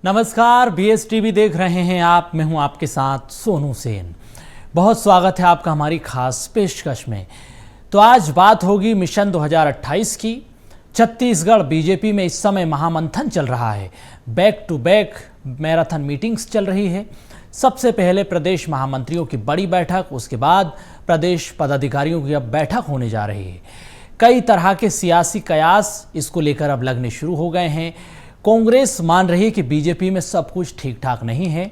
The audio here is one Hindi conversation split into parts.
नमस्कार, BSTV देख रहे हैं आप। मैं हूं आपके साथ सोनू सेन। बहुत स्वागत है आपका हमारी खास पेशकश में। तो आज बात होगी मिशन 2028 की। छत्तीसगढ़ बीजेपी में इस समय महामंथन चल रहा है। Back to back marathon meetings चल रही है। सबसे पहले प्रदेश महामंत्रियों की बड़ी बैठक, उसके बाद प्रदेश पदाधिकारियों की अब बैठक होने जा रही है। कई तरह के सियासी कयास इसको लेकर अब लगने शुरू हो गए हैं। कांग्रेस मान रही है कि बीजेपी में सब कुछ ठीक ठाक नहीं है,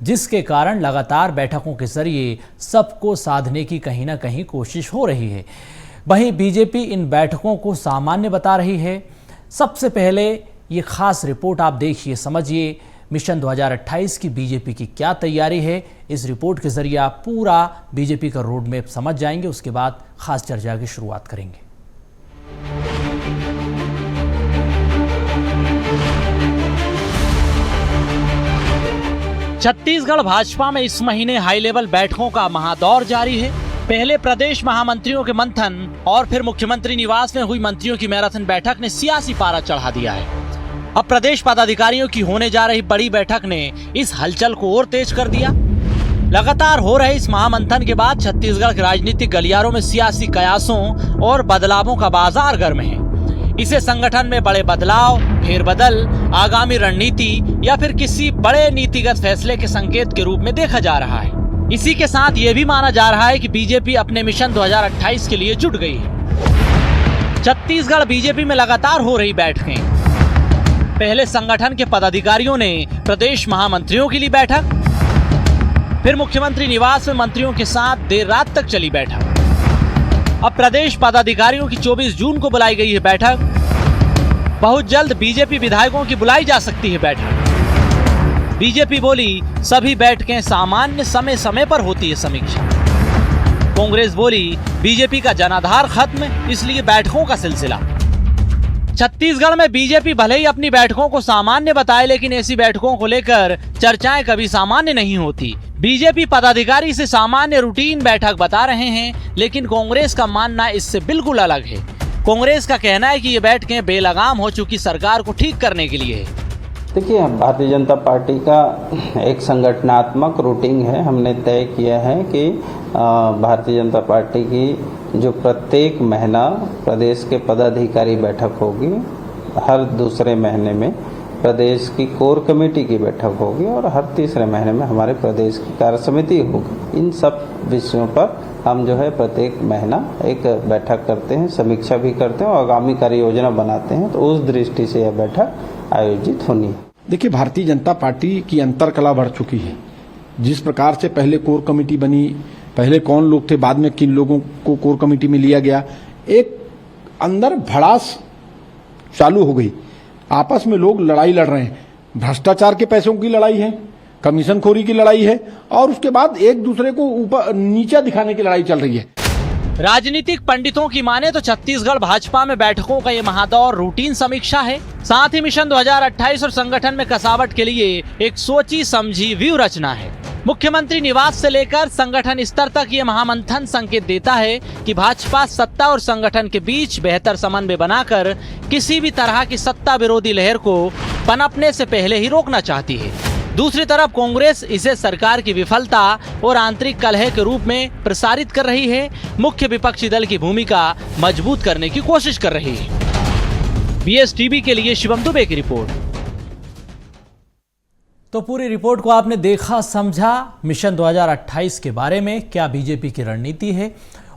जिसके कारण लगातार बैठकों के जरिए सबको साधने की कहीं ना कहीं कोशिश हो रही है। वहीं बीजेपी इन बैठकों को सामान्य बता रही है। सबसे पहले ये खास रिपोर्ट आप देखिए, समझिए मिशन 2028 की बीजेपी की क्या तैयारी है। इस रिपोर्ट के जरिए आप पूरा बीजेपी का रोड मैप समझ जाएंगे। उसके बाद खास चर्चा की शुरुआत करेंगे। छत्तीसगढ़ भाजपा में इस महीने हाई लेवल बैठकों का महादौर जारी है। पहले प्रदेश महामंत्रियों के मंथन और फिर मुख्यमंत्री निवास में हुई मंत्रियों की मैराथन बैठक ने सियासी पारा चढ़ा दिया है। अब प्रदेश पदाधिकारियों की होने जा रही बड़ी बैठक ने इस हलचल को और तेज कर दिया। लगातार हो रहे इस महामंथन के बाद छत्तीसगढ़ के राजनीतिक गलियारों में सियासी कयासों और बदलावों का बाजार गर्म है। इसे संगठन में बड़े बदलाव, फेरबदल, आगामी रणनीति या फिर किसी बड़े नीतिगत फैसले के संकेत के रूप में देखा जा रहा है। इसी के साथ ये भी माना जा रहा है कि बीजेपी अपने मिशन 2028 के लिए जुट गई है। छत्तीसगढ़ बीजेपी में लगातार हो रही बैठकें। पहले संगठन के पदाधिकारियों ने प्रदेश महामंत्रियों के लिए बैठक, फिर मुख्यमंत्री निवास में मंत्रियों के साथ देर रात तक चली बैठक। अब प्रदेश पदाधिकारियों की 24 जून को बुलाई गई है बैठक। बहुत जल्द बीजेपी विधायकों की बुलाई जा सकती है बैठक। बीजेपी बोली सभी बैठकें सामान्य समय समय पर होती है समीक्षा। कांग्रेस बोली बीजेपी का जनाधार खत्म, इसलिए बैठकों का सिलसिला। छत्तीसगढ़ में बीजेपी भले ही अपनी बैठकों को सामान्य बताए, लेकिन ऐसी बैठकों को लेकर चर्चाएं कभी सामान्य नहीं होती। बीजेपी पदाधिकारी इसे सामान्य रूटीन बैठक बता रहे हैं, लेकिन कांग्रेस का मानना इससे बिल्कुल अलग है। कांग्रेस का कहना है कि ये बैठकें बेलगाम हो चुकी सरकार को ठीक करने के लिए है। देखिए, भारतीय जनता पार्टी का एक संगठनात्मक रूटीन है। हमने तय किया है कि भारतीय जनता पार्टी की जो प्रत्येक महीना प्रदेश के पदाधिकारी बैठक होगी, हर दूसरे महीने में प्रदेश की कोर कमेटी की बैठक होगी और हर तीसरे महीने में हमारे प्रदेश की कार्य समिति होगी। इन सब विषयों पर हम जो है प्रत्येक महीना एक बैठक करते हैं, समीक्षा भी करते हैं और आगामी कार्य योजना बनाते हैं। तो उस दृष्टि से यह बैठक आयोजित होनी है। देखिए, भारतीय जनता पार्टी की अंतरकला बढ़ चुकी है। जिस प्रकार से पहले कोर कमेटी बनी, पहले कौन लोग थे, बाद में किन लोगों को कोर कमेटी में लिया गया, एक अंदर भड़ास चालू हो गई। आपस में लोग लड़ाई लड़ रहे हैं। भ्रष्टाचार के पैसों की लड़ाई है, कमीशनखोरी की लड़ाई है और उसके बाद एक दूसरे को ऊपर नीचा दिखाने की लड़ाई चल रही है। राजनीतिक पंडितों की माने तो छत्तीसगढ़ भाजपा में बैठकों का ये महादौर रूटीन समीक्षा है। साथ ही मिशन 2028 और संगठन में कसावट के लिए एक सोची समझी व्यू रचना है। मुख्यमंत्री निवास से लेकर संगठन स्तर तक ये महामंथन संकेत देता है कि भाजपा सत्ता और संगठन के बीच बेहतर समन्वय बनाकर किसी भी तरह की सत्ता विरोधी लहर को पनपने से पहले ही रोकना चाहती है। दूसरी तरफ कांग्रेस इसे सरकार की विफलता और आंतरिक कलह के रूप में प्रसारित कर रही है। मुख्य विपक्षी दल की भूमिका मजबूत करने की कोशिश कर रही है। BSTV के लिए शिवम दुबे की रिपोर्ट। तो पूरी रिपोर्ट को आपने देखा, समझा। मिशन 2028 के बारे में क्या बीजेपी की रणनीति है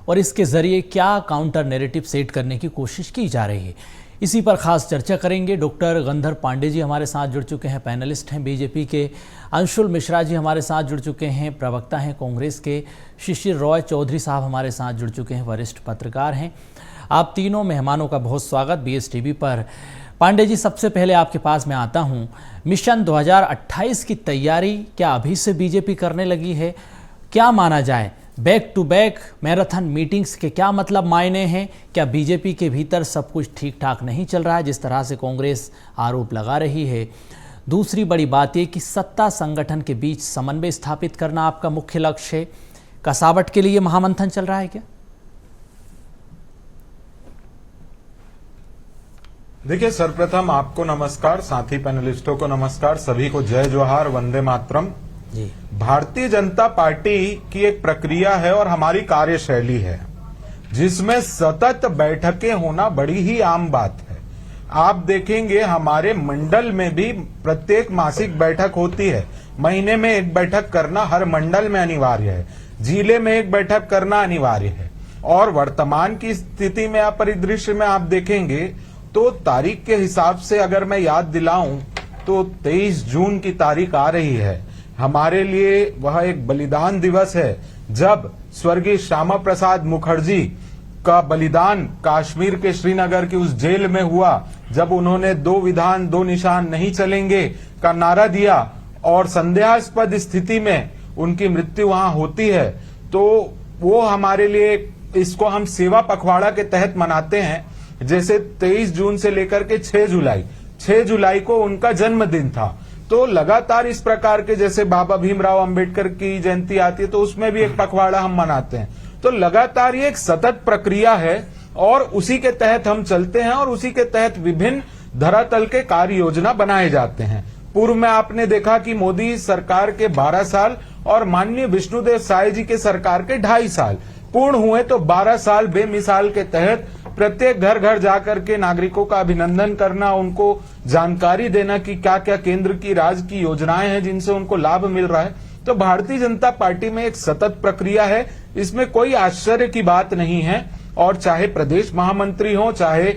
और इसके जरिए क्या काउंटर नैरेटिव सेट करने की कोशिश की जा रही है, इसी पर खास चर्चा करेंगे। डॉक्टर गंधर पांडे जी हमारे साथ जुड़ चुके हैं, पैनलिस्ट हैं बीजेपी के। अंशुल मिश्रा जी हमारे साथ जुड़ चुके हैं, प्रवक्ता हैं कांग्रेस के। शिशिर रॉय चौधरी साहब हमारे साथ जुड़ चुके हैं, वरिष्ठ पत्रकार हैं। आप तीनों मेहमानों का बहुत स्वागत BSTV पर। पांडे जी, सबसे पहले आपके पास मैं आता हूं। मिशन 2028 की तैयारी क्या अभी से बीजेपी करने लगी है? क्या माना जाए, back to back marathon meetings के क्या मतलब मायने हैं? क्या बीजेपी के भीतर सब कुछ ठीक ठाक नहीं चल रहा है, जिस तरह से कांग्रेस आरोप लगा रही है? दूसरी बड़ी बात यह कि सत्ता संगठन के बीच समन्वय स्थापित करना आपका मुख्य लक्ष्य है। कसावट के लिए महामंथन चल रहा है क्या? देखिए, सर्वप्रथम आपको नमस्कार, साथी पैनलिस्टों को नमस्कार, सभी को जय जोहार, वंदे मातरम। जी। भारतीय जनता पार्टी की एक प्रक्रिया है और हमारी कार्यशैली है जिसमें सतत बैठकें होना बड़ी ही आम बात है। आप देखेंगे हमारे मंडल में भी प्रत्येक मासिक बैठक होती है, महीने में एक बैठक करना हर मंडल में अनिवार्य है, जिले में एक बैठक करना अनिवार्य है। और वर्तमान की स्थिति में आप परिदृश्य में आप देखेंगे तो तारीख के हिसाब से अगर मैं याद दिलाऊं तो 23 जून की तारीख आ रही है। हमारे लिए वह एक बलिदान दिवस है जब स्वर्गीय श्यामा प्रसाद मुखर्जी का बलिदान कश्मीर के श्रीनगर की उस जेल में हुआ, जब उन्होंने 2 विधान 2 निशान नहीं चलेंगे का नारा दिया और संदेहास्पद स्थिति में उनकी मृत्यु वहां होती है। तो वो हमारे लिए, इसको हम सेवा पखवाड़ा के तहत मनाते हैं। जैसे 23 जून से लेकर के 6 जुलाई को उनका जन्मदिन था, तो लगातार इस प्रकार के, जैसे बाबा भीमराव अंबेडकर की जयंती आती है तो उसमें भी एक पखवाड़ा हम मनाते हैं। तो लगातार ये एक सतत प्रक्रिया है और उसी के तहत हम चलते हैं और उसी के तहत विभिन्न धरातल के कार्य योजना बनाए जाते हैं। पूर्व में आपने देखा कि मोदी सरकार के 12 साल और माननीय विष्णुदेव साय जी के सरकार के 2.5 साल पूर्ण हुए, तो 12 साल बेमिसाल के तहत प्रत्येक घर घर जाकर के नागरिकों का अभिनंदन करना, उनको जानकारी देना कि क्या क्या केंद्र की राज्य की योजनाएं हैं जिनसे उनको लाभ मिल रहा है। तो भारतीय जनता पार्टी में एक सतत प्रक्रिया है, इसमें कोई आश्चर्य की बात नहीं है। और चाहे प्रदेश महामंत्री हो, चाहे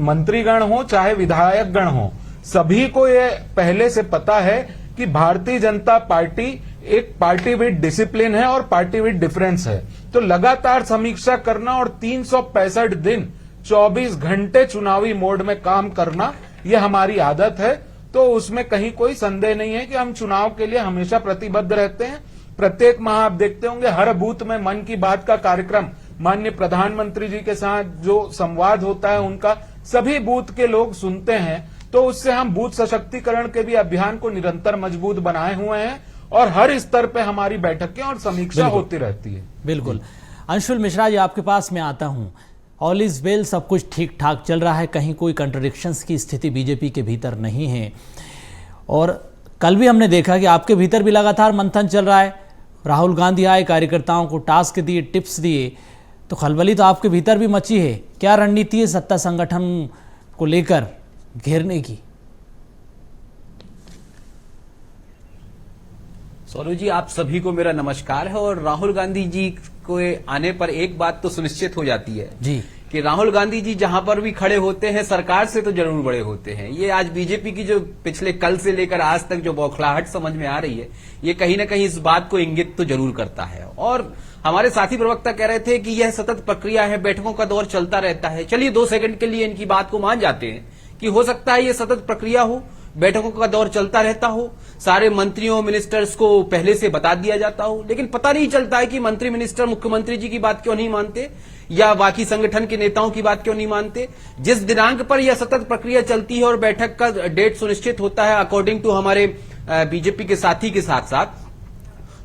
मंत्रीगण हो, चाहे विधायक गण हो, सभी को ये पहले से पता है कि भारतीय जनता पार्टी एक पार्टी विद डिसिप्लिन है और पार्टी विद डिफरेंस है। तो लगातार समीक्षा करना और 365 दिन 24 घंटे चुनावी मोड में काम करना, ये हमारी आदत है। तो उसमें कहीं कोई संदेह नहीं है कि हम चुनाव के लिए हमेशा प्रतिबद्ध रहते हैं। प्रत्येक माह आप देखते होंगे हर बूथ में मन की बात का कार्यक्रम, माननीय प्रधानमंत्री जी के साथ जो संवाद होता है उनका सभी बूथ के लोग सुनते हैं। तो उससे हम बूथ सशक्तिकरण के भी अभियान को निरंतर मजबूत बनाए हुए हैं और हर स्तर पे हमारी बैठकें और समीक्षा होती रहती है। बिल्कुल। अंशुल मिश्रा जी, आपके पास मैं आता हूं। ऑल इज वेल, सब कुछ ठीक ठाक चल रहा है, कहीं कोई कंट्रडिक्शंस की स्थिति बीजेपी के भीतर नहीं है। और कल भी हमने देखा कि आपके भीतर भी लगातार मंथन चल रहा है। राहुल गांधी आए, कार्यकर्ताओं को टास्क दिए, टिप्स दिए, तो खलबली तो आपके भीतर भी मची है। क्या रणनीति है सत्ता संगठन को लेकर घेरने की? सोनू जी, आप सभी को मेरा नमस्कार है। और राहुल गांधी जी को आने पर एक बात तो सुनिश्चित हो जाती है जी कि राहुल गांधी जी जहां पर भी खड़े होते हैं सरकार से तो जरूर बड़े होते हैं। ये आज बीजेपी की जो पिछले कल से लेकर आज तक जो बौखलाहट समझ में आ रही है, ये कहीं ना कहीं इस बात को इंगित तो जरूर करता है। और हमारे साथी प्रवक्ता कह रहे थे कि यह सतत प्रक्रिया है, बैठकों का दौर चलता रहता है। चलिए 2 सेकंड के लिए इनकी बात को मान जाते हैं कि हो सकता है ये सतत प्रक्रिया हो, बैठकों का दौर चलता रहता हो, सारे मंत्रियों मिनिस्टर्स को पहले से बता दिया जाता हो, लेकिन पता नहीं चलता है कि मंत्री मिनिस्टर मुख्यमंत्री जी की बात क्यों नहीं मानते या बाकी संगठन के नेताओं की बात क्यों नहीं मानते। जिस दिनांक पर यह सतत प्रक्रिया चलती है और बैठक का डेट सुनिश्चित होता है अकॉर्डिंग टू हमारे बीजेपी के साथी के साथ साथ,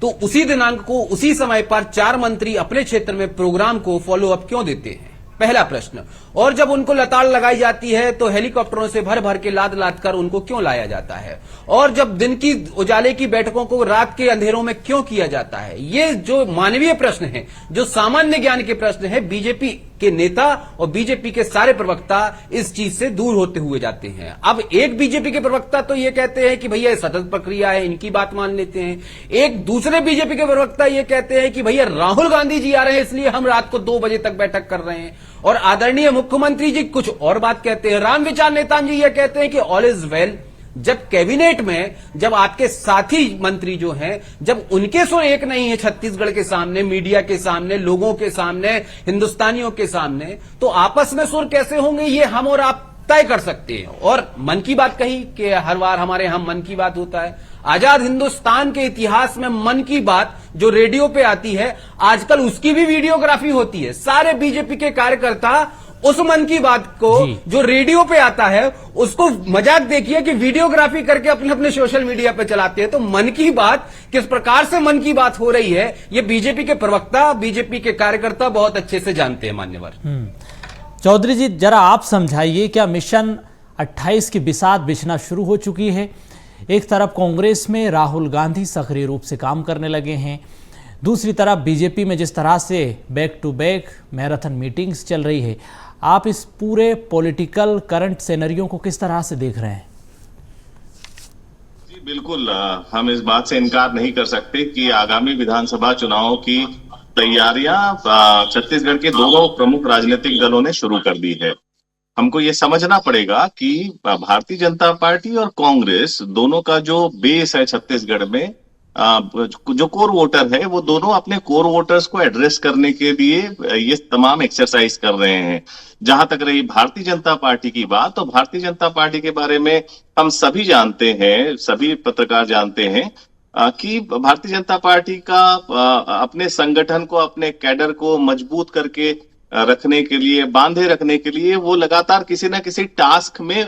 तो उसी दिनांक को उसी समय पर 4 मंत्री अपने क्षेत्र में प्रोग्राम को फॉलो अप क्यों देते हैं, पहला प्रश्न। और जब उनको लताड़ लगाई जाती है तो हेलीकॉप्टरों से भर भर के लाद लाद कर उनको क्यों लाया जाता है, और जब दिन की उजाले की बैठकों को रात के अंधेरों में क्यों किया जाता है। ये जो मानवीय प्रश्न है, जो सामान्य ज्ञान के प्रश्न है, बीजेपी के नेता और बीजेपी के सारे प्रवक्ता इस चीज से दूर होते हुए जाते हैं। अब एक बीजेपी के प्रवक्ता तो ये कहते हैं कि भैया सतत प्रक्रिया है, इनकी बात मान लेते हैं। एक दूसरे बीजेपी के प्रवक्ता ये कहते हैं कि भैया राहुल गांधी जी आ रहे हैं इसलिए हम रात को 2 बजे तक बैठक कर रहे हैं। और आदरणीय मुख्यमंत्री जी कुछ और बात कहते हैं। रामविचार नेतान जी ये कहते हैं कि ऑल इज वेल। जब कैबिनेट में जब आपके साथी मंत्री जो हैं, जब उनके सुर एक नहीं है छत्तीसगढ़ के सामने, मीडिया के सामने, लोगों के सामने, हिंदुस्तानियों के सामने, तो आपस में सुर कैसे होंगे ये हम और आप तय कर सकते हैं। और मन की बात कही कि हर बार हमारे यहां मन की बात होता है। आजाद हिंदुस्तान के इतिहास में मन की बात जो रेडियो पे आती है, आजकल उसकी भी वीडियोग्राफी होती है। सारे बीजेपी के कार्यकर्ता उस मन की बात को जो रेडियो पे आता है उसको मजाक देखिए कि वीडियोग्राफी करके अपने अपने सोशल मीडिया पे चलाते हैं। तो मन की बात किस प्रकार से मन की बात हो रही है, ये बीजेपी के प्रवक्ता, बीजेपी के कार्यकर्ता बहुत अच्छे से जानते हैं। मान्यवर चौधरी जी, जरा आप समझाइए, क्या मिशन 28 की बिसात बिछना शुरू हो चुकी है। एक तरफ कांग्रेस में राहुल गांधी सक्रिय रूप से काम करने लगे हैं, दूसरी तरफ बीजेपी में जिस तरह से back to back marathon meetings चल रही है, आप इस पूरे पॉलिटिकल करंट सिनेरियो को किस तरह से देख रहे हैं? जी बिल्कुल, हम इस बात से इनकार नहीं कर सकते कि आगामी विधानसभा चुनावों की तैयारियां छत्तीसगढ़ के दोनों प्रमुख राजनीतिक दलों ने शुरू कर दी है। हमको ये समझना पड़ेगा कि भारतीय जनता पार्टी और कांग्रेस दोनों का जो बेस है छत्तीसगढ़ में, जो कोर वोटर है, वो दोनों अपने कोर वोटर्स को एड्रेस करने के लिए ये तमाम एक्सरसाइज कर रहे हैं। जहां तक रही भारतीय जनता पार्टी की बात, तो भारतीय जनता पार्टी के बारे में हम सभी जानते हैं, सभी पत्रकार जानते हैं कि भारतीय जनता पार्टी का अपने संगठन को, अपने कैडर को मजबूत करके रखने के लिए, बांधे रखने के लिए वो लगातार किसी ना किसी टास्क में,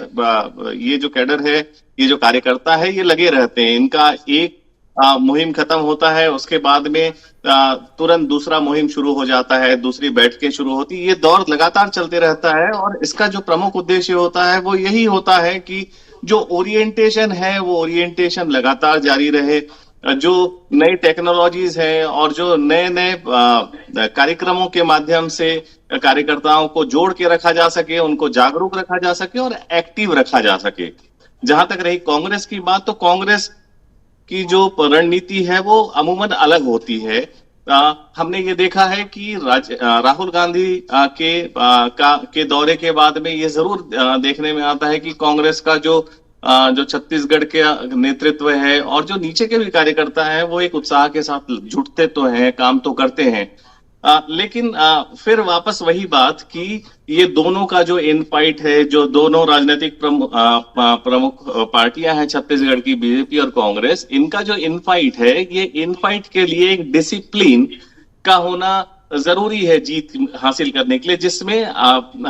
ये जो कैडर है, ये जो कार्यकर्ता है, ये लगे रहते हैं। इनका एक मुहिम खत्म होता है, उसके बाद में तुरंत दूसरा मुहिम शुरू हो जाता है, दूसरी बैठकें शुरू होती है, ये दौर लगातार चलते रहता है। और इसका जो प्रमुख उद्देश्य होता है वो यही होता है कि जो ओरिएंटेशन है वो ओरिएंटेशन लगातार जारी रहे, जो नई टेक्नोलॉजीज है और जो नए नए कार्यक्रमों के माध्यम से कार्यकर्ताओं को जोड़ के रखा जा सके, उनको जागरूक रखा जा सके और एक्टिव रखा जा सके। जहां तक रही कांग्रेस की बात, तो कांग्रेस की जो रणनीति है वो अमूमन अलग होती है। हमने ये देखा है कि राहुल गांधी के दौरे के बाद में ये जरूर देखने में आता है कि कांग्रेस का जो छत्तीसगढ़ के नेतृत्व है और जो नीचे के भी कार्यकर्ता हैं, वो एक उत्साह के साथ जुटते तो हैं, काम तो करते हैं, लेकिन फिर वापस वही बात कि ये दोनों का जो इन फाइट है, जो दोनों राजनीतिक प्रमुख पार्टियां हैं छत्तीसगढ़ की, बीजेपी और कांग्रेस, इनका जो इन फाइट है, ये इन फाइट के लिए एक डिसिप्लिन का होना जरूरी है जीत हासिल करने के लिए, जिसमें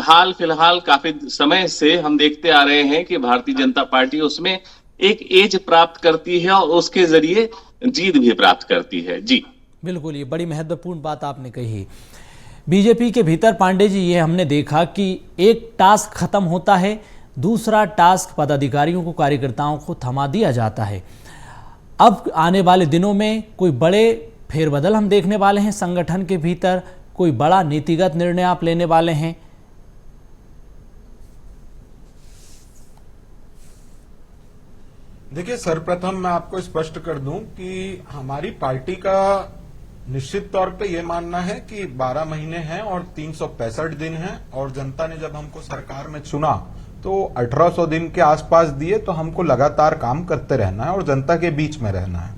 हाल फिलहाल काफी समय से हम देखते आ रहे हैं कि भारतीय जनता पार्टी उसमें एक एज प्राप्त करती है और उसके जरिए जीत भी प्राप्त करती है। जी बिल्कुल, ये बड़ी महत्वपूर्ण बात आपने कही। बीजेपी के भीतर पांडे जी, ये हमने देखा कि एक टास्क खत्म होता है, दूसरा टास्क पदाधिकारियों को, कार्यकर्ताओं को थमा दिया जाता है। अब आने वाले दिनों में कोई बड़े फेरबदल हम देखने वाले हैं संगठन के भीतर, कोई बड़ा नीतिगत निर्णय आप लेने वाले हैं? देखिए, सर्वप्रथम मैं आपको स्पष्ट कर दूं कि हमारी पार्टी का निश्चित तौर पे ये मानना है कि 12 महीने हैं और 365 दिन हैं, और जनता ने जब हमको सरकार में चुना तो 1800 दिन के आसपास दिए, तो हमको लगातार काम करते रहना है और जनता के बीच में रहना है।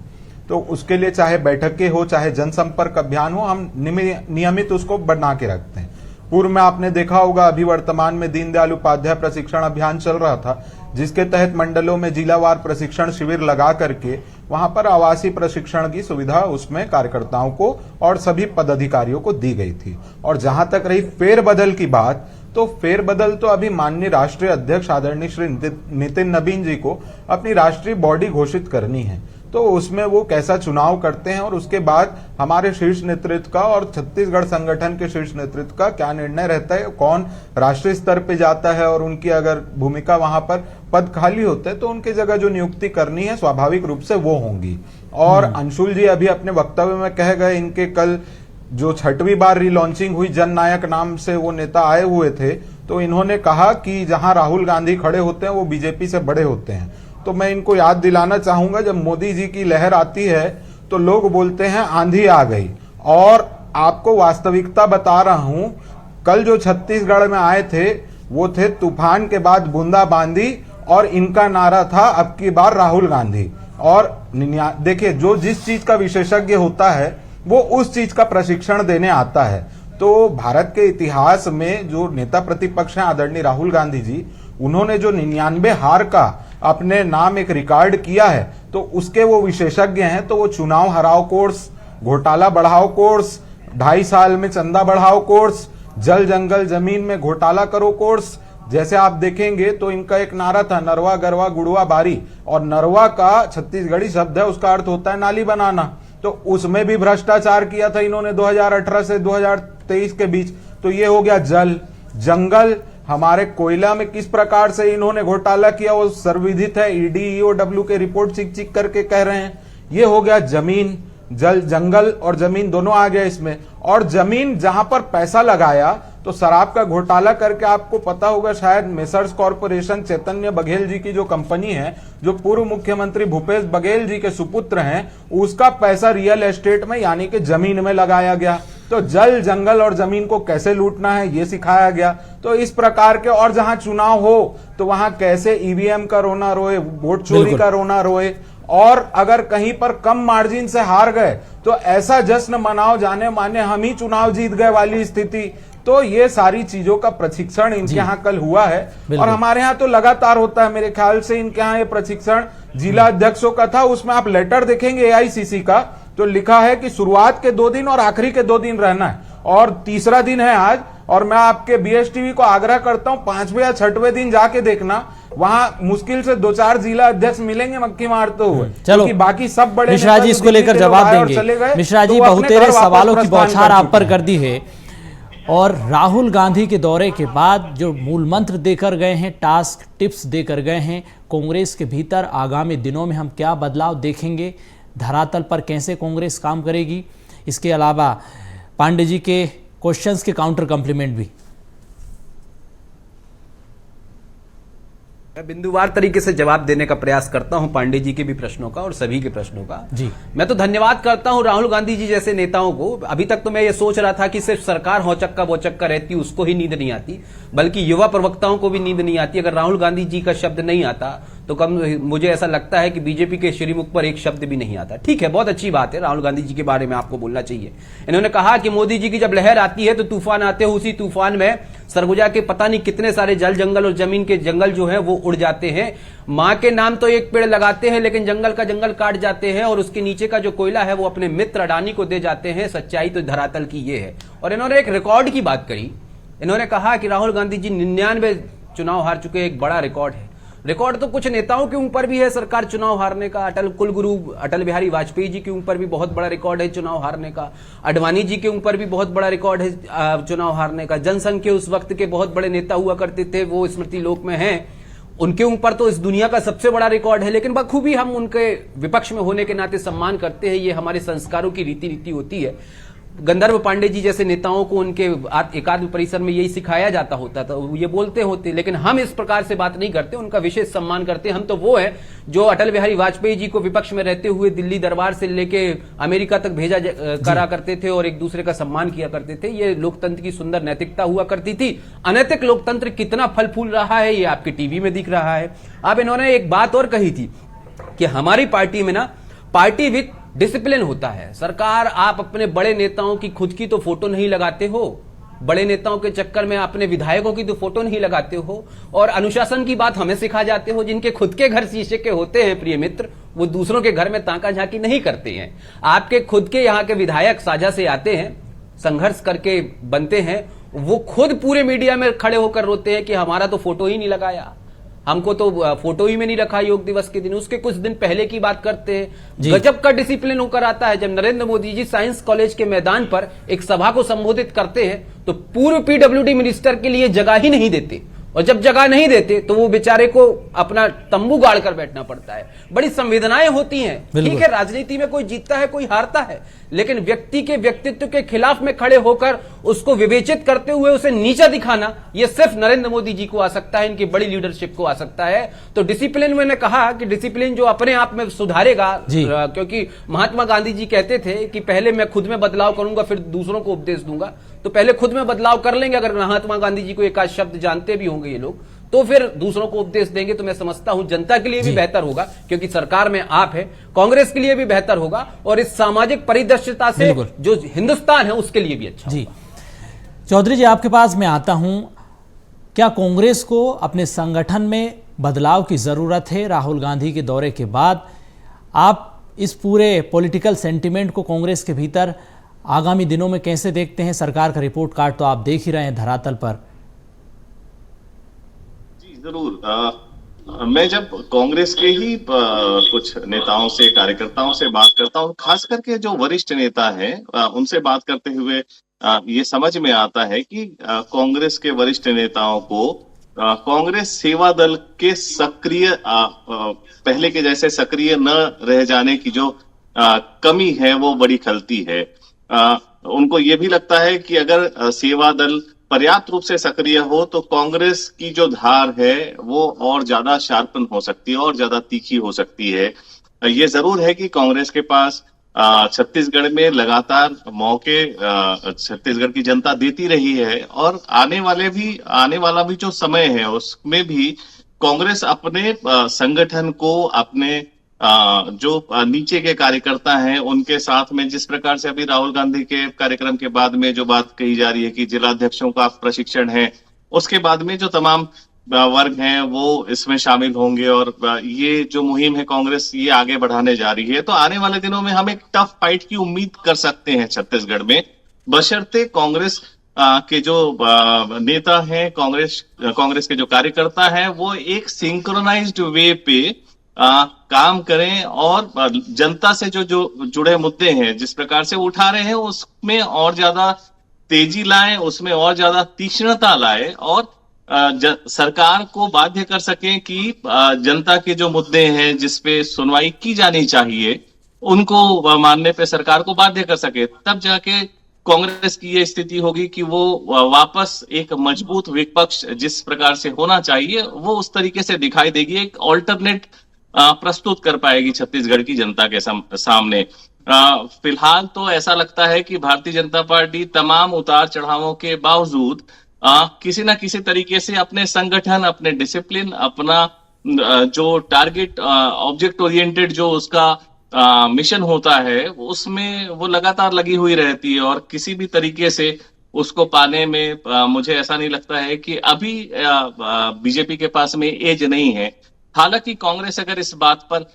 तो उसके लिए चाहे बैठकें हो, चाहे जनसंपर्क अभियान हो, हम नियमित उसको बना के रखते हैं। पूर्व में आपने देखा होगा, अभी वर्तमान में दीनदयाल उपाध्याय प्रशिक्षण अभियान चल रहा था, जिसके तहत मंडलों में जिलावार प्रशिक्षण शिविर लगा करके वहां पर आवासीय प्रशिक्षण की सुविधा उसमें कार्यकर्ताओं को और सभी पदाधिकारियों को दी गई थी। और जहां तक रही फेरबदल की बात, तो फेरबदल तो अभी माननीय राष्ट्रीय अध्यक्ष आदरणीय श्री नितिन नबीन जी को अपनी राष्ट्रीय बॉडी घोषित करनी है, तो उसमें वो कैसा चुनाव करते हैं और उसके बाद हमारे शीर्ष नेतृत्व का और छत्तीसगढ़ संगठन के शीर्ष नेतृत्व का क्या निर्णय रहता है, कौन राष्ट्रीय स्तर पे जाता है और उनकी अगर भूमिका वहां पर पद खाली होते हैं तो उनकी जगह जो नियुक्ति करनी है स्वाभाविक रूप से वो होंगी। और अंशुल जी अभी अपने वक्तव्य में कह गए, इनके कल जो 6वीं बार रिलॉन्चिंग हुई, जननायक नाम से वो नेता आए हुए थे, तो इन्होंने कहा कि जहां राहुल गांधी खड़े होते हैं वो बीजेपी से बड़े होते हैं। तो मैं इनको याद दिलाना चाहूंगा, जब मोदी जी की लहर आती है तो लोग बोलते हैं आंधी आ गई, और आपको वास्तविकता बता रहा हूं, कल जो छत्तीसगढ़ में आए थे वो थे तूफान के बाद बूंदाबांदी, और इनका नारा था अब की बार राहुल गांधी। और देखिए, जो जिस चीज का विशेषज्ञ होता है वो उस चीज का प्रशिक्षण देने आता है। तो भारत के इतिहास में जो नेता प्रतिपक्ष हैं आदरणीय राहुल गांधी जी, उन्होंने जो 99 हार का अपने नाम एक रिकॉर्ड किया है, तो उसके वो विशेषज्ञ हैं। तो वो चुनाव हराओ कोर्स, घोटाला बढ़ाओ कोर्स, 2.5 साल में चंदा बढ़ाओ कोर्स, जल जंगल जमीन में घोटाला करो कोर्स, जैसे आप देखेंगे तो इनका एक नारा था, नरवा गरवा गुड़वा बारी, और नरवा का छत्तीसगढ़ी शब्द है, उसका अर्थ होता है नाली बनाना। तो उसमें भी भ्रष्टाचार किया था इन्होंने 2018 से 2023 के बीच। तो ये हो गया जल, जंगल, हमारे कोयला में किस प्रकार से इन्होंने घोटाला किया वो सर्वविदित है। ईडी ईओडब्ल्यू के रिपोर्ट चिक करके कह रहे हैं। ये हो गया जमीन, जंगल और जमीन दोनों आ गया इसमें। और जमीन जहां पर पैसा लगाया तो शराब का घोटाला करके आपको पता होगा शायद मेसर्स कॉरपोरेशन चैतन्य बघेल जी की जो कंपनी है, जो पूर्व मुख्यमंत्री भूपेश बघेल जी के सुपुत्र हैं, उसका पैसा रियल एस्टेट में यानी कि जमीन में लगाया गया। तो जल, जंगल और जमीन को कैसे लूटना है ये सिखाया गया। तो इस प्रकार के, और जहां चुनाव हो तो वहां कैसे ईवीएम का रोना रोए, वोट चोरी का रोना रोए, और अगर कहीं पर कम मार्जिन से हार गए तो ऐसा जश्न मनाओ जाने माने हम ही चुनाव जीत गए वाली स्थिति। तो ये सारी चीजों का प्रशिक्षण इनके यहाँ कल हुआ है और हमारे यहाँ तो लगातार होता है। मेरे ख्याल से इनके यहाँ ये प्रशिक्षण जिला अध्यक्षों का था। उसमें आप लेटर देखेंगे एआईसीसी का तो लिखा है कि शुरुआत के 2 दिन और आखिरी के 2 दिन रहना है और तीसरा दिन है आज। और मैं आपके बीएसटीवी को आग्रह करता हूं 5वें या 6वें दिन जाके देखना, वहां मुश्किल से 2-4 जिला अध्यक्ष मिलेंगे मक्खी मारते हुए। चलो बाकी सब बड़े मिश्रा जी इसको लेकर जवाब देंगे। मिश्रा जी बहुतेरे सवालों की बौछार आप पर कर दी है और राहुल गांधी के दौरे के बाद जो मूल मंत्र देकर गए हैं, टास्क टिप्स देकर गए हैं, कांग्रेस के भीतर आगामी दिनों में हम क्या बदलाव देखेंगे, धरातल पर कैसे कांग्रेस काम करेगी, इसके अलावा पांडे जी के क्वेश्चंस के काउंटर कॉम्प्लीमेंट भी। मैं बिंदुवार तरीके से जवाब देने का प्रयास करता हूं पांडे जी के भी प्रश्नों का और सभी के प्रश्नों का। जी मैं तो धन्यवाद करता हूं राहुल गांधी जी जैसे नेताओं को। अभी तक तो मैं ये सोच रहा था कि सिर्फ सरकार हौचक्का बोचक्का रहती उसको ही नींद नहीं आती, बल्कि युवा प्रवक्ताओं को भी नींद नहीं आती। अगर राहुल गांधी जी का शब्द नहीं आता तो कम मुझे ऐसा लगता है कि बीजेपी के श्रीमुख पर एक शब्द भी नहीं आता। ठीक है, बहुत अच्छी बात है, राहुल गांधी जी के बारे में आपको बोलना चाहिए। इन्होंने कहा कि मोदी जी की जब लहर आती है तो तूफान आते हो, उसी तूफान में सरगुजा के पता नहीं कितने सारे जल, जंगल और जमीन के जंगल जो है वो उड़ जाते हैं। मां के नाम तो एक पेड़ लगाते हैं लेकिन जंगल का जंगल काट जाते हैं और उसके नीचे का जो कोयला है वो अपने मित्र अडानी को दे जाते हैं। सच्चाई तो धरातल की ये है। और इन्होंने एक रिकॉर्ड की बात करी। इन्होंने कहा कि राहुल गांधी जी 99 चुनाव हार चुके, एक बड़ा रिकॉर्ड है। रिकॉर्ड तो कुछ नेताओं के ऊपर भी है सरकार चुनाव हारने का। अटल कुलगुरु अटल बिहारी वाजपेयी जी के ऊपर भी बहुत बड़ा रिकॉर्ड है चुनाव हारने का। अडवाणी जी के ऊपर भी बहुत बड़ा रिकॉर्ड है चुनाव हारने का। जनसंघ के उस वक्त के बहुत बड़े नेता हुआ करते थे, वो स्मृति लोक में हैं, उनके ऊपर तो इस दुनिया का सबसे बड़ा रिकॉर्ड है। लेकिन बखूबी हम उनके विपक्ष में होने के नाते सम्मान करते हैं। ये हमारे संस्कारों की रीति होती है। गंधर्व पांडे जी जैसे नेताओं को उनके एकात्म परिसर में यही सिखाया जाता होता था, ये बोलते होते। लेकिन हम इस प्रकार से बात नहीं करते, उनका विशेष सम्मान करते। हम तो वो है जो अटल बिहारी वाजपेयी जी को विपक्ष में रहते हुए दिल्ली दरबार से लेके अमेरिका तक भेजा करा करते थे और एक दूसरे का सम्मान किया करते थे। ये लोकतंत्र की सुंदर नैतिकता हुआ करती थी। अनैतिक लोकतंत्र कितना फल फूल रहा है ये आपके टीवी में दिख रहा है। अब इन्होंने एक बात और कही थी कि हमारी पार्टी में ना पार्टी विद डिसिप्लिन होता है। सरकार, आप अपने बड़े नेताओं की खुद की तो फोटो नहीं लगाते हो, बड़े नेताओं के चक्कर में अपने विधायकों की तो फोटो नहीं लगाते हो, और अनुशासन की बात हमें सिखा जाते हो। जिनके खुद के घर शीशे के होते हैं प्रिय मित्र, वो दूसरों के घर में ताका झांकी नहीं करते हैं। आपके खुद के यहाँ के विधायक साझा से आते हैं, संघर्ष करके बनते हैं, वो खुद पूरे मीडिया में खड़े होकर रोते हैं कि हमारा तो फोटो ही नहीं लगाया, हमको तो फोटो ही में नहीं रखा योग दिवस के दिन। उसके कुछ दिन पहले की बात करते हैं। गजब का डिसिप्लिन होकर आता है जब नरेंद्र मोदी जी साइंस कॉलेज के मैदान पर एक सभा को संबोधित करते हैं तो पूर्व पीडब्ल्यूडी मिनिस्टर के लिए जगह ही नहीं देते, और जब जगह नहीं देते तो वो बेचारे को अपना तंबू गाड़ कर बैठना पड़ता है। बड़ी संवेदनाएं होती हैं। ठीक है, राजनीति में कोई जीतता है कोई हारता है, लेकिन व्यक्ति के व्यक्तित्व के खिलाफ में खड़े होकर उसको विवेचित करते हुए उसे नीचा दिखाना, यह सिर्फ नरेंद्र मोदी जी को आ सकता है, इनकी बड़ी लीडरशिप को आ सकता है। तो डिसिप्लिन, मैंने कहा कि डिसिप्लिन जो अपने आप में सुधारेगा, क्योंकि महात्मा गांधी जी कहते थे कि पहले मैं खुद में बदलाव करूंगा फिर दूसरों को उपदेश दूंगा। तो पहले खुद में बदलाव कर लेंगे, अगर महात्मा गांधी जी को एक आध शब्द जानते भी होंगे ये लोग, तो फिर दूसरों को उपदेश देंगे। तो मैं समझता हूं जनता के लिए भी बेहतर होगा, क्योंकि सरकार में आप है, कांग्रेस के लिए भी बेहतर होगा, और इस सामाजिक परिदृश्यता से जो हिंदुस्तान है उसके लिए भी अच्छा जी। चौधरी जी, आपके पास मैं आता हूं, क्या कांग्रेस को अपने संगठन में बदलाव की जरूरत है? राहुल गांधी के दौरे के बाद आप इस पूरे पॉलिटिकल सेंटिमेंट को कांग्रेस के भीतर आगामी दिनों में कैसे देखते हैं? सरकार का रिपोर्ट कार्ड तो आप देख ही रहे हैं धरातल पर। जी जरूर। मैं जब कांग्रेस के ही कुछ नेताओं से, कार्यकर्ताओं से बात करता हूं, खास करके जो वरिष्ठ नेता हैं उनसे बात करते हुए ये समझ में आता है कि कांग्रेस के वरिष्ठ नेताओं को कांग्रेस सेवा दल के सक्रिय पहले के जैसे सक्रिय न रह जाने की जो कमी है वो बड़ी खलती है। उनको ये भी लगता है कि अगर सेवा दल पर्याप्त रूप से सक्रिय हो तो कांग्रेस की जो धार है वो और ज्यादा शार्पन हो सकती है और ज्यादा तीखी हो सकती है। ये जरूर है कि कांग्रेस के पास छत्तीसगढ़ में लगातार मौके छत्तीसगढ़ की जनता देती रही है और आने वाला भी जो समय है उसमें भी कांग्रेस अपने संगठन को, अपने जो नीचे के कार्यकर्ता हैं उनके साथ में, जिस प्रकार से अभी राहुल गांधी के कार्यक्रम के बाद में जो बात कही जा रही है कि जिलाध्यक्षों का प्रशिक्षण है, उसके बाद में जो तमाम वर्ग हैं वो इसमें शामिल होंगे और ये जो मुहिम है कांग्रेस ये आगे बढ़ाने जा रही है। तो आने वाले दिनों में हम एक टफ फाइट की उम्मीद कर सकते हैं छत्तीसगढ़ में, बशर्ते कांग्रेस के जो नेता हैं, कांग्रेस के जो कार्यकर्ता हैं वो एक सिंक्रोनाइज्ड वे पे काम करें और जनता से जो जुड़े मुद्दे हैं जिस प्रकार से उठा रहे हैं उसमें और ज्यादा तेजी लाएं, उसमें और ज्यादा तीक्ष्णता लाएं और सरकार को बाध्य कर सकें कि जनता के जो मुद्दे हैं जिसपे सुनवाई की जानी चाहिए उनको मानने पे सरकार को बाध्य कर सके। तब जाके कांग्रेस की ये स्थिति होगी कि वो वापस एक मजबूत विपक्ष जिस प्रकार से होना चाहिए वो उस तरीके से दिखाई देगी, एक ऑल्टरनेट प्रस्तुत कर पाएगी छत्तीसगढ़ की जनता के सामने। फिलहाल तो ऐसा लगता है कि भारतीय जनता पार्टी तमाम उतार चढ़ावों के बावजूद किसी ना किसी तरीके से अपने संगठन, अपने डिसिप्लिन, अपना जो टारगेट ऑब्जेक्ट ओरिएंटेड जो उसका मिशन होता है उसमें वो लगातार लगी हुई रहती है और किसी भी तरीके से उसको पाने में मुझे ऐसा नहीं लगता है कि अभी बीजेपी के पास में एज नहीं है। हालांकि कांग्रेस अगर इस बात पर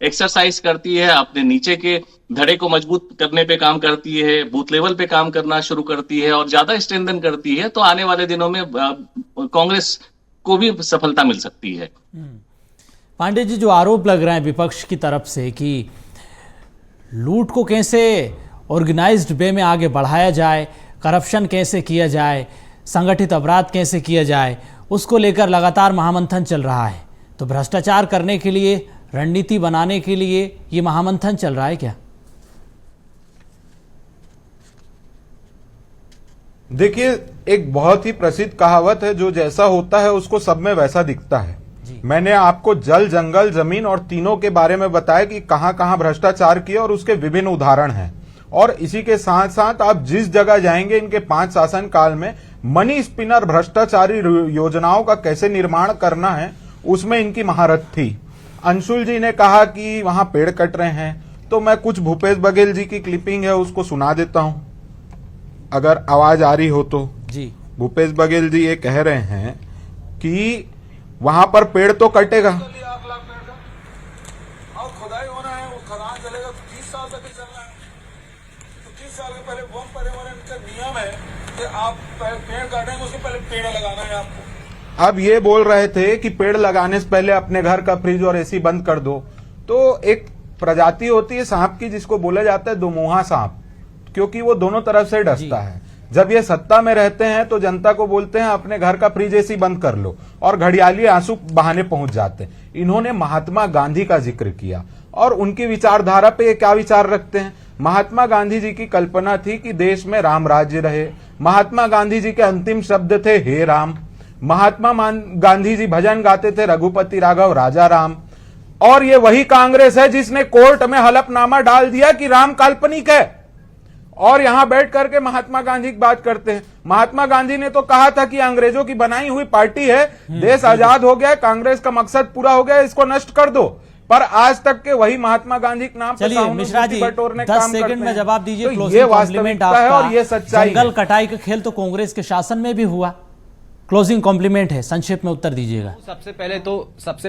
एक्सरसाइज करती है, अपने नीचे के धड़े को मजबूत करने पे काम करती है, बूथ लेवल पे काम करना शुरू करती है और ज्यादा स्ट्रेंथन करती है तो आने वाले दिनों में कांग्रेस को भी सफलता मिल सकती है। पांडे जी, जो आरोप लग रहे हैं विपक्ष की तरफ से कि लूट को कैसे ऑर्गेनाइज्ड वे में आगे बढ़ाया जाए, करप्शन कैसे किया जाए, संगठित अपराध कैसे किया जाए, उसको लेकर लगातार महामंथन चल रहा है। तो भ्रष्टाचार करने के लिए, रणनीति बनाने के लिए ये महामंथन चल रहा है क्या? देखिए, एक बहुत ही प्रसिद्ध कहावत है, जो जैसा होता है उसको सब में वैसा दिखता है। मैंने आपको जल, जंगल, जमीन और तीनों के बारे में बताया कि कहां कहां भ्रष्टाचार किया और उसके विभिन्न उदाहरण हैं। और इसी के साथ साथ आप जिस जगह जाएंगे इनके 5 शासन काल में मनी स्पिनर भ्रष्टाचारी योजनाओं का कैसे निर्माण करना है उसमें इनकी महारत थी। अंशुल जी ने कहा कि वहां पेड़ कट रहे हैं, तो मैं कुछ भूपेश बघेल जी की क्लिपिंग है उसको सुना देता हूं, अगर आवाज आ रही हो तो। जी, भूपेश बघेल जी ये कह रहे हैं कि वहां पर पेड़ तो कटेगा, और खुदाई होना है, वो खदान चलेगा 30 साल तक चलना है। तो 30 साल के पहले वन पर्यावरण का नियम है कि आप पेड़ काटेंगे उसके पहले पेड़ लगाना है आपको। अब ये बोल रहे थे कि पेड़ लगाने से पहले अपने घर का फ्रिज और एसी बंद कर दो। तो एक प्रजाति होती है सांप की जिसको बोला जाता है दोमुहा सांप, क्योंकि वो दोनों तरफ से डसता है। जब ये सत्ता में रहते हैं तो जनता को बोलते हैं अपने घर का फ्रिज एसी बंद कर लो और घड़ियाली आंसू बहाने पहुंच जाते हैं। इन्होंने महात्मा गांधी का जिक्र किया और उनकी विचारधारा पे ये क्या विचार रखते हैं। महात्मा गांधी जी की कल्पना थी कि देश में राम राज्य रहे। महात्मा गांधी जी के अंतिम शब्द थे हे राम। महात्मा गांधी जी भजन गाते थे रघुपति राघव राजा राम। और ये वही कांग्रेस है जिसने कोर्ट में हलफनामा डाल दिया कि राम काल्पनिक है और यहां बैठ करके महात्मा गांधी की बात करते हैं। महात्मा गांधी ने तो कहा था कि अंग्रेजों की बनाई हुई पार्टी है, देश आजाद हो गया, कांग्रेस का मकसद पूरा हो गया, इसको नष्ट कर दो। पर आज तक के वही महात्मा गांधी के नाम चलिए मिश्रा जी 10 सेकंड में जवाब दीजिए। तो ये वास्तविकता है और ये सच्चाई है। जंगल कटाई का खेल तो कांग्रेस के शासन में भी हुआ। क्लोजिंग कॉम्प्लीमेंट है, संक्षेप में उत्तर दीजिएगा। सबसे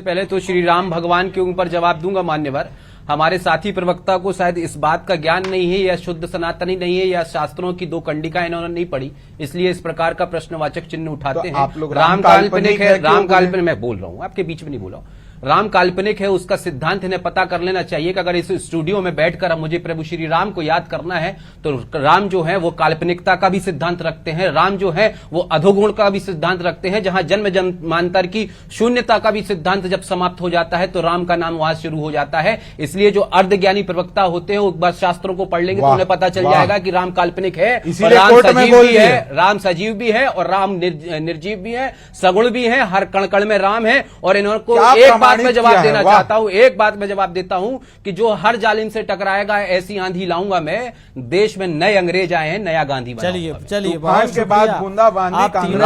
पहले तो श्री राम भगवान के ऊपर जवाब दूंगा मान्यवर। हमारे साथी प्रवक्ता को शायद इस बात का ज्ञान नहीं है या शुद्ध सनातनी नहीं है या शास्त्रों की 2 कंडिका इन्होंने नहीं पढ़ी, इसलिए इस प्रकार का प्रश्नवाचक चिन्ह उठाते हैं। आप लोग राम काल्पनिक है, राम काल्पनिक मैं बोल रहा हूं, आपके बीच में नहीं बोल रहा हूं। राम काल्पनिक है उसका सिद्धांत इन्हें पता कर लेना चाहिए कि अगर इस स्टूडियो में बैठकर अब मुझे प्रभु श्री राम को याद करना है तो राम जो है वो काल्पनिकता का भी सिद्धांत रखते हैं, राम जो है वो अधोगुण का भी सिद्धांत रखते हैं। जहां जन्म जन्मांतर की शून्यता का भी सिद्धांत जब समाप्त हो जाता है तो राम का नाम वहां शुरू हो जाता है। इसलिए जो अर्धज्ञानी प्रवक्ता होते हैं वो एक बार शास्त्रों को पढ़ लेंगे तो उन्हें पता चल जाएगा कि राम काल्पनिक है और राम सजीव भी है, राम सजीव भी है और राम निर्जीव भी है, सगुण भी है, हर कण कण में राम है। और इनको एक बात में जवाब देना चाहता हूं, एक बात में जवाब देता हूं कि जो हर जालिम से टकराएगा ऐसी आंधी लाऊंगा मैं, देश में नए अंग्रेज आए हैं, नया गांधी बनाऊंगा। चलिए बहुत के बाद बूंदाबांदी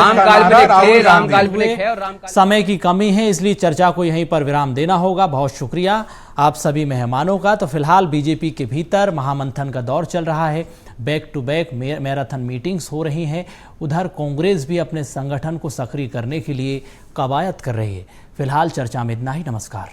राम काल्पनिक है और राम समय की कमी है इसलिए चर्चा को यहीं पर विराम देना होगा। बहुत शुक्रिया आप सभी मेहमानों का। तो फिलहाल बीजेपी के भीतर महामंथन का दौर चल रहा है, back to back marathon meetings हो रही हैं। उधर कांग्रेस भी अपने संगठन को सक्रिय करने के लिए कवायद कर रही है। फिलहाल चर्चा में इतना ही। नमस्कार।